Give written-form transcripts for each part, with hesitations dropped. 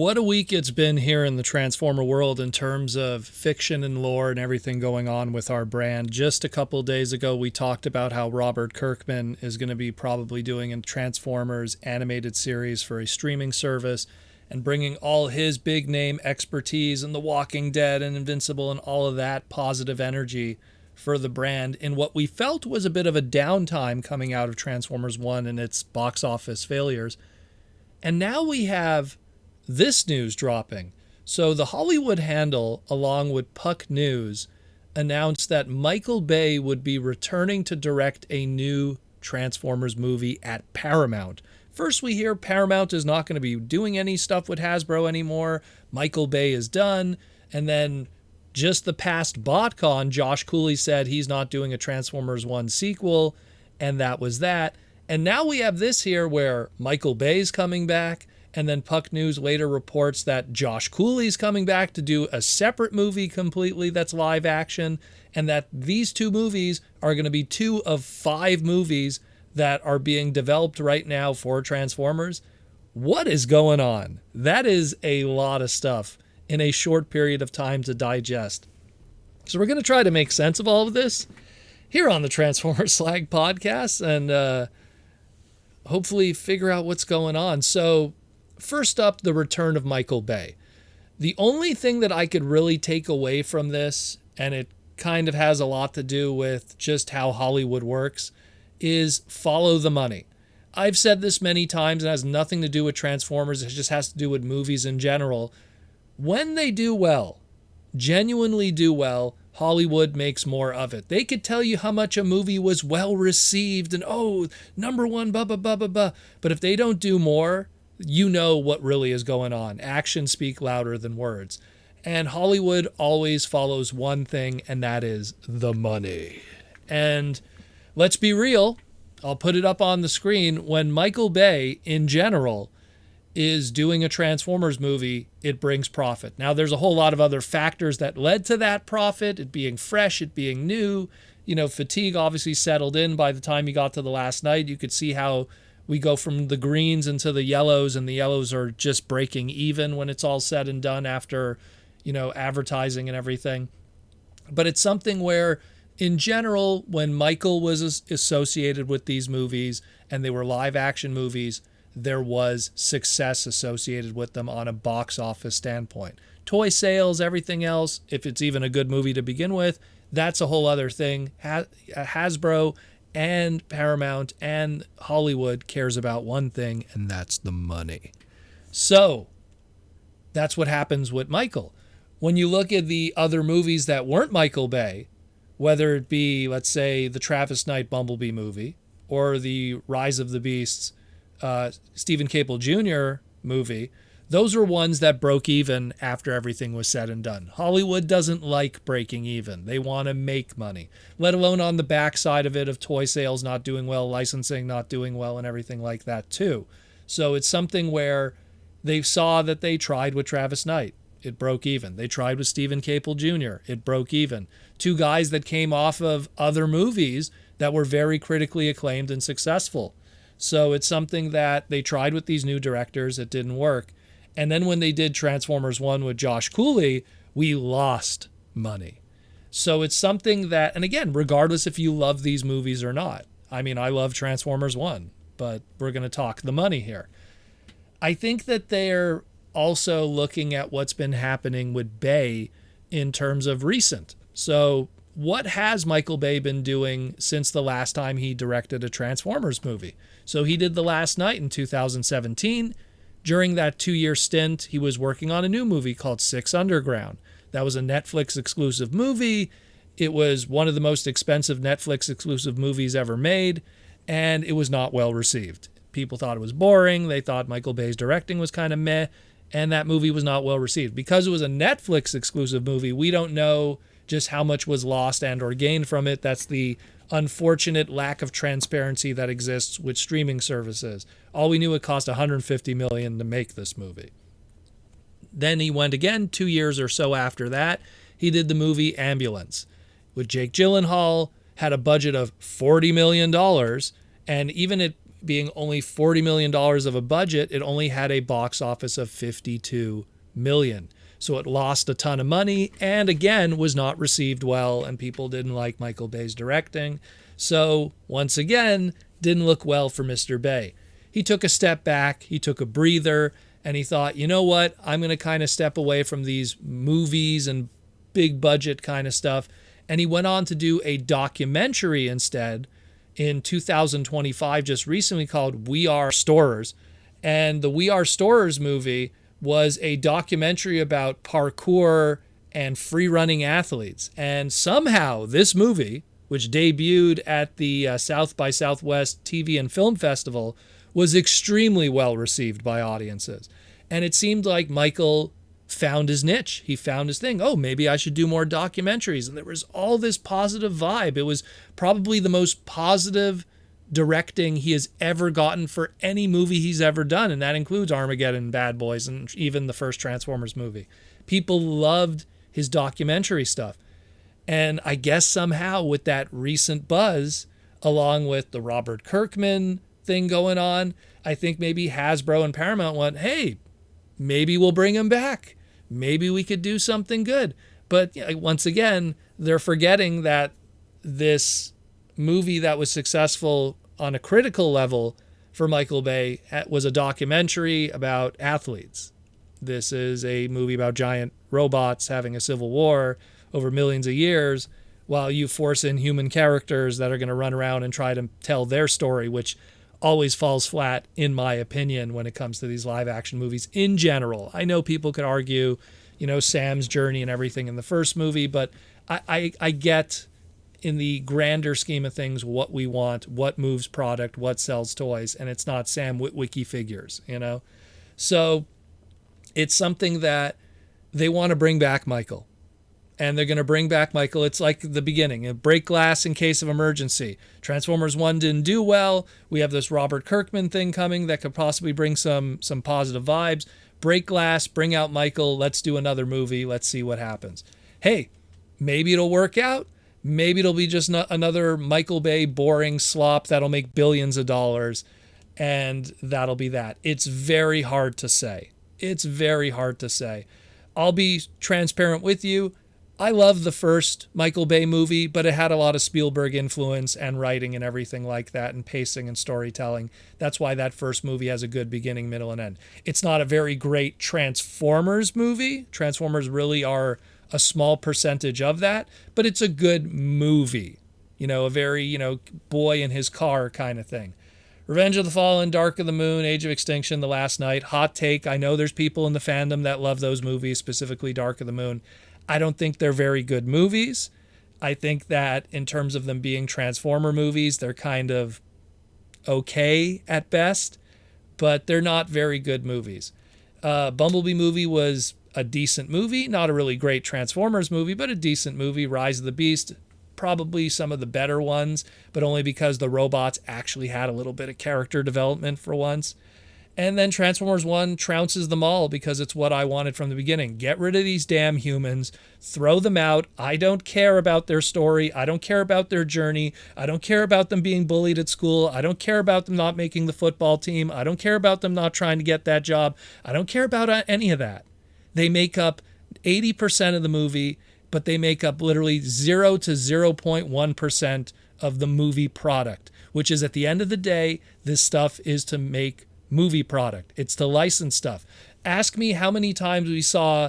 What a week it's been here in the Transformer world in terms of fiction and lore and everything going on with our brand. Just a couple days ago, we talked about how Robert Kirkman is going to be probably doing a Transformers animated series for a streaming service and bringing all his big name expertise in The Walking Dead and Invincible and all of that positive energy for the brand in what we felt was a bit of a downtime coming out of Transformers 1 and its box office failures. And now we have this news dropping. So the Hollywood Handle, along with Puck News, announced that Michael Bay would be returning to direct a new Transformers movie at Paramount. First we hear Paramount is not going to be doing any stuff with Hasbro anymore. Michael Bay is done. And then just the past BotCon, Josh Cooley said he's not doing a Transformers 1 sequel, and that was that. And now we have this here where Michael Bay's coming back, and then Puck News later reports that Josh Cooley's coming back to do a separate movie completely that's live action, and that these two movies are going to be 2 of 5 movies that are being developed right now for Transformers. What is going on? That is a lot of stuff in a short period of time to digest. So we're going to try to make sense of all of this here on the Transformers Slag podcast and hopefully figure out what's going on. So first up, the return of Michael Bay. The only thing that I could really take away from this, and it kind of has a lot to do with just how Hollywood works, is follow the money. I've said this many times and it has nothing to do with Transformers. It just has to do with movies in general. When they do well, genuinely do well, Hollywood makes more of it. They could tell you how much a movie was well received and, number one, blah, blah, blah, blah, blah. But if they don't do more, you know what really is going on. Actions speak louder than words. And Hollywood always follows one thing, and that is the money. And let's be real. I'll put it up on the screen. When Michael Bay, in general, is doing a Transformers movie, it brings profit. Now, there's a whole lot of other factors that led to that profit, it being fresh, it being new. Fatigue obviously settled in by the time you got to the last night. You could see how we go from the greens into the yellows, and the yellows are just breaking even when it's all said and done after, advertising and everything. But it's something where, in general, when Michael was associated with these movies and they were live action movies, there was success associated with them on a box office standpoint. Toy sales, everything else, if it's even a good movie to begin with, that's a whole other thing. Hasbro and Paramount and Hollywood cares about one thing, and that's the money. So that's what happens with Michael. When you look at the other movies that weren't Michael Bay, whether it be, let's say, the Travis Knight Bumblebee movie or the Rise of the Beasts Stephen Caple Jr. movie, those were ones that broke even after everything was said and done. Hollywood doesn't like breaking even. They want to make money, let alone on the backside of it of toy sales not doing well, licensing not doing well, and everything like that too. So it's something where they saw that they tried with Travis Knight. It broke even. They tried with Stephen Caple Jr. It broke even. 2 guys that came off of other movies that were very critically acclaimed and successful. So it's something that they tried with these new directors. It didn't work. And then when they did Transformers 1 with Josh Cooley, we lost money. So it's something that, and again, regardless if you love these movies or not. I mean, I love Transformers 1, but we're going to talk the money here. I think that they're also looking at what's been happening with Bay in terms of recent. So what has Michael Bay been doing since the last time he directed a Transformers movie? So he did The Last Knight in 2017. During that 2-year stint, he was working on a new movie called Six Underground. That was a Netflix exclusive movie. It was one of the most expensive Netflix exclusive movies ever made, and it was not well received. People thought it was boring. They thought Michael Bay's directing was kind of meh, and that movie was not well received. Because it was a Netflix exclusive movie, we don't know just how much was lost and or gained from it. That's the unfortunate lack of transparency that exists with streaming services. All we knew, it cost $150 million to make this movie. Then he went again 2 years or so after that. He did the movie Ambulance with Jake Gyllenhaal, had a budget of $40 million, and even it being only $40 million of a budget, it only had a box office of $52 million. So it lost a ton of money and again was not received well, and people didn't like Michael Bay's directing. So once again, didn't look well for Mr. Bay. He took a step back, he took a breather, and he thought, you know what, I'm going to kind of step away from these movies and big budget kind of stuff. And he went on to do a documentary instead in 2025, just recently, called We Are Storers. And the We Are Storers movie was a documentary about parkour and free running athletes. And somehow this movie, which debuted at the South by Southwest TV and Film Festival, was extremely well received by audiences. And it seemed like Michael found his niche. He found his thing. Oh, maybe I should do more documentaries. And there was all this positive vibe. It was probably the most positive directing he has ever gotten for any movie he's ever done. And that includes Armageddon, Bad Boys, and even the first Transformers movie. People loved his documentary stuff. And I guess somehow with that recent buzz, along with the Robert Kirkman thing going on, I think maybe Hasbro and Paramount went, hey, maybe we'll bring him back. Maybe we could do something good. But once again, they're forgetting that this movie that was successful on a critical level for Michael Bay was a documentary about athletes. This is a movie about giant robots having a civil war over millions of years, while you force in human characters that are going to run around and try to tell their story, which always falls flat, in my opinion, when it comes to these live action movies in general. I know people could argue, Sam's journey and everything in the first movie, but I get, in the grander scheme of things, what we want, what moves product, what sells toys, and it's not Sam Witwicky figures, So it's something that they want to bring back Michael. And they're going to bring back Michael. It's like the beginning. Break glass in case of emergency. Transformers 1 didn't do well. We have this Robert Kirkman thing coming that could possibly bring some positive vibes. Break glass, bring out Michael. Let's do another movie. Let's see what happens. Hey, maybe it'll work out. Maybe it'll be just another Michael Bay boring slop that'll make billions of dollars. And that'll be that. It's very hard to say. It's very hard to say. I'll be transparent with you. I love the first Michael Bay movie, but it had a lot of Spielberg influence and writing and everything like that, and pacing and storytelling. That's why that first movie has a good beginning, middle, and end. It's not a very great Transformers movie. Transformers really are a small percentage of that, but it's a good movie. A very, boy in his car kind of thing. Revenge of the Fallen, Dark of the Moon, Age of Extinction, The Last Night. Hot take. I know there's people in the fandom that love those movies, specifically Dark of the Moon. I don't think they're very good movies. I think that in terms of them being Transformer movies, they're kind of okay at best, but they're not very good movies. Bumblebee movie was a decent movie, not a really great Transformers movie, but a decent movie. Rise of the Beast, probably some of the better ones, but only because the robots actually had a little bit of character development for once. And then Transformers 1 trounces them all because it's what I wanted from the beginning. Get rid of these damn humans. Throw them out. I don't care about their story. I don't care about their journey. I don't care about them being bullied at school. I don't care about them not making the football team. I don't care about them not trying to get that job. I don't care about any of that. They make up 80% of the movie, but they make up literally 0 to 0.1% of the movie product, which is, at the end of the day, this stuff is to make movie product. It's to license stuff. Ask me how many times we saw,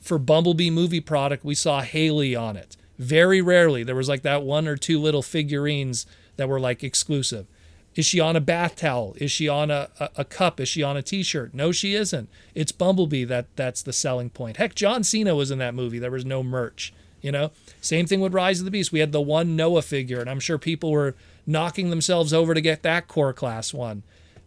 for Bumblebee movie product, we saw Haley on it. Very rarely. There was like that one or two little figurines that were like exclusive. Is she on a bath towel? Is she on a cup? Is she on a t-shirt? No, she isn't. It's Bumblebee that's the selling point. Heck, John Cena was in that movie. There was no merch, Same thing with Rise of the Beast. We had the one Noah figure, and I'm sure people were knocking themselves over to get that core class one.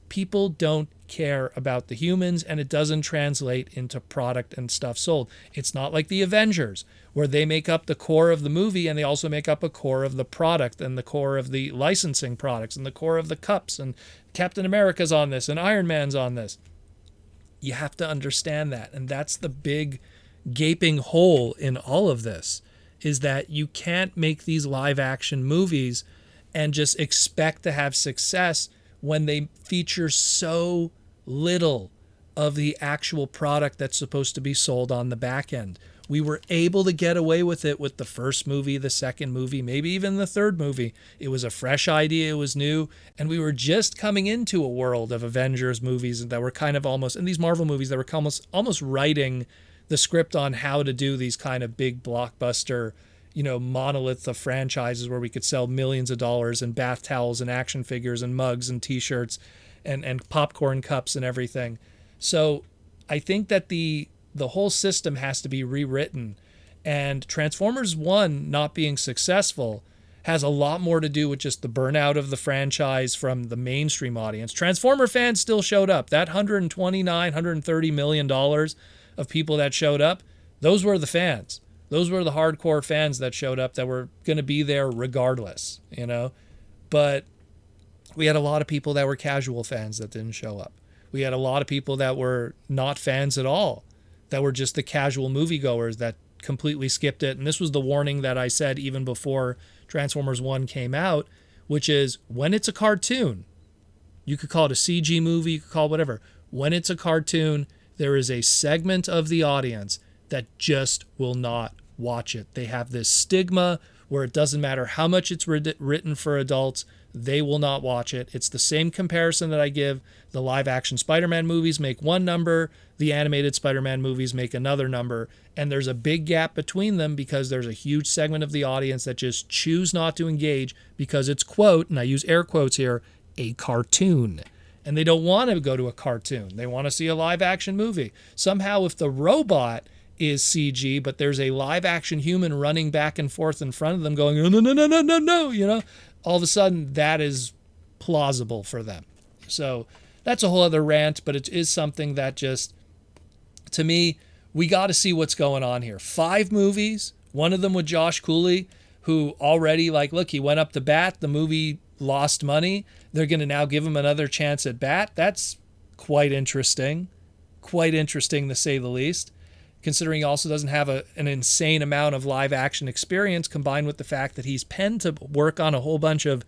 People don't care about the humans, and it doesn't translate into product and stuff sold. It's not like the Avengers, where they make up the core of the movie and they also make up a core of the product and the core of the licensing products and the core of the cups, and Captain America's on this and Iron Man's on this. You have to understand that, and that's the big gaping hole in all of this, is that you can't make these live action movies and just expect to have success when they feature so little of the actual product that's supposed to be sold on the back end. We were able to get away with it with the first movie, the second movie, maybe even the third movie. It was a fresh idea, it was new, and we were just coming into a world of Avengers movies that were kind of almost, and these Marvel movies that were almost writing the script on how to do these kind of big blockbuster, monolith of franchises where we could sell millions of dollars and bath towels and action figures and mugs and t-shirts and popcorn cups and everything. So I think that the whole system has to be rewritten, and Transformers 1 not being successful has a lot more to do with just the burnout of the franchise from the mainstream audience. Transformer fans still showed up. That $130 million of people that showed up, those were the fans. Those were the hardcore fans that showed up that were going to be there regardless, But we had a lot of people that were casual fans that didn't show up. We had a lot of people that were not fans at all, that were just the casual moviegoers that completely skipped it. And this was the warning that I said even before Transformers 1 came out, which is when it's a cartoon, you could call it a CG movie, you could call it whatever. When it's a cartoon, there is a segment of the audience that just will not watch it. They have this stigma where it doesn't matter how much it's written for adults, they will not watch it. It's the same comparison that I give. The live action Spider-Man movies make one number, the animated Spider-Man movies make another number, and there's a big gap between them because there's a huge segment of the audience that just choose not to engage because it's, quote, and I use air quotes here, a cartoon. And they don't want to go to a cartoon. They want to see a live action movie. Somehow if the robot is CG, but there's a live action human running back and forth in front of them going, no, no, no, no, no, no, all of a sudden that is plausible for them. So that's a whole other rant, but it is something that just, to me, we got to see what's going on here. 5 movies, one of them with Josh Cooley, who already, look, he went up to bat, the movie lost money. They're going to now give him another chance at bat. That's quite interesting to say the least, considering he also doesn't have an insane amount of live action experience, combined with the fact that he's penned to work on a whole bunch of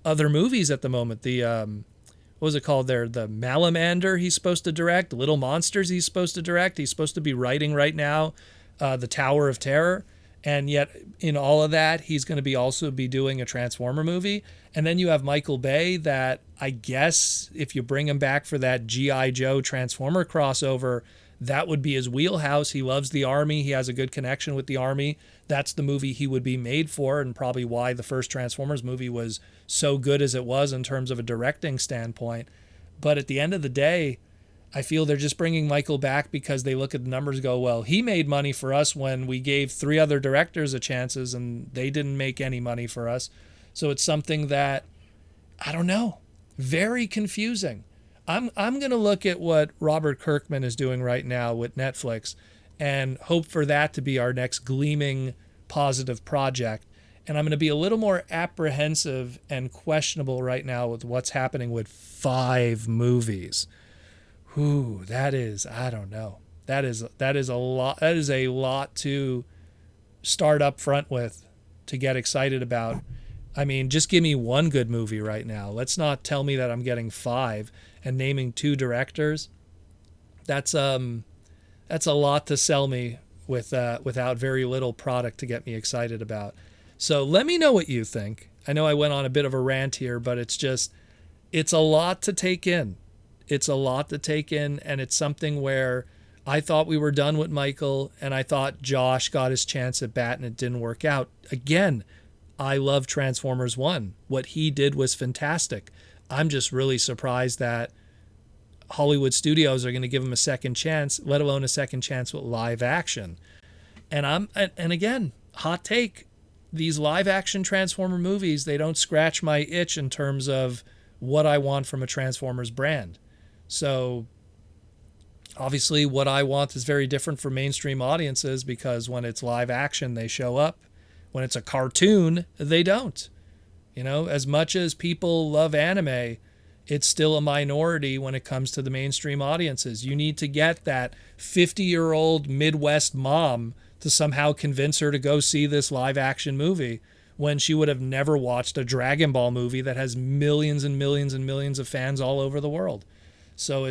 other movies at the moment. The, what was it called there? The Malamander he's supposed to direct, Little Monsters he's supposed to direct. He's supposed to be writing right now The Tower of Terror. And yet in all of that, he's going to be also be doing a Transformer movie. And then you have Michael Bay that I guess if you bring him back for that G.I. Joe Transformer crossover, that would be his wheelhouse. He loves the Army. He has a good connection with the Army. That's the movie he would be made for, and probably why the first Transformers movie was so good as it was in terms of a directing standpoint. But at the end of the day, I feel they're just bringing Michael back because they look at the numbers and go, well, he made money for us when we gave 3 other directors a chances and they didn't make any money for us. So it's something that, I don't know, very confusing. I'm going to look at what Robert Kirkman is doing right now with Netflix and hope for that to be our next gleaming positive project. And I'm going to be a little more apprehensive and questionable right now with what's happening with 5 movies. Ooh, that is, I don't know. That is a lot. That is a lot to start up front with, to get excited about. I mean, just give me one good movie right now. Let's not tell me that I'm getting 5 and naming 2 directors. That's a lot to sell me with without very little product to get me excited about. So let me know what you think. I know I went on a bit of a rant here, but it's a lot to take in. It's a lot to take in, and it's something where I thought we were done with Michael, and I thought Josh got his chance at bat, and it didn't work out. Again, I love Transformers 1. What he did was fantastic. I'm just really surprised that Hollywood studios are going to give him a second chance, let alone a second chance with live action. And again, hot take, these live action Transformer movies, they don't scratch my itch in terms of what I want from a Transformers brand. So obviously what I want is very different from mainstream audiences, because when it's live action, they show up. When it's a cartoon, they don't. As much as people love anime, it's still a minority when it comes to the mainstream audiences. You need to get that 50-year-old Midwest mom to somehow convince her to go see this live action movie. when she would have never watched a Dragon Ball movie that has millions and millions and millions of fans all over the world. So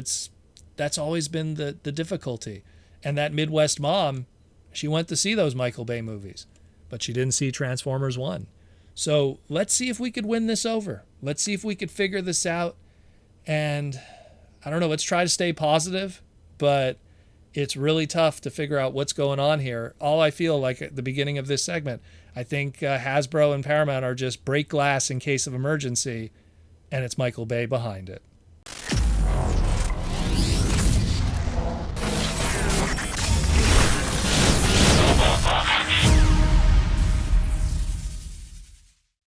that's always been the difficulty. And that Midwest mom, she went to see those Michael Bay movies, but she didn't see Transformers 1. So let's see if we could win this over. Let's see if we could figure this out. And I don't know, let's try to stay positive, but it's really tough to figure out what's going on here. All I feel like at the beginning of this segment, I think Hasbro and Paramount are just break glass in case of emergency, and it's Michael Bay behind it.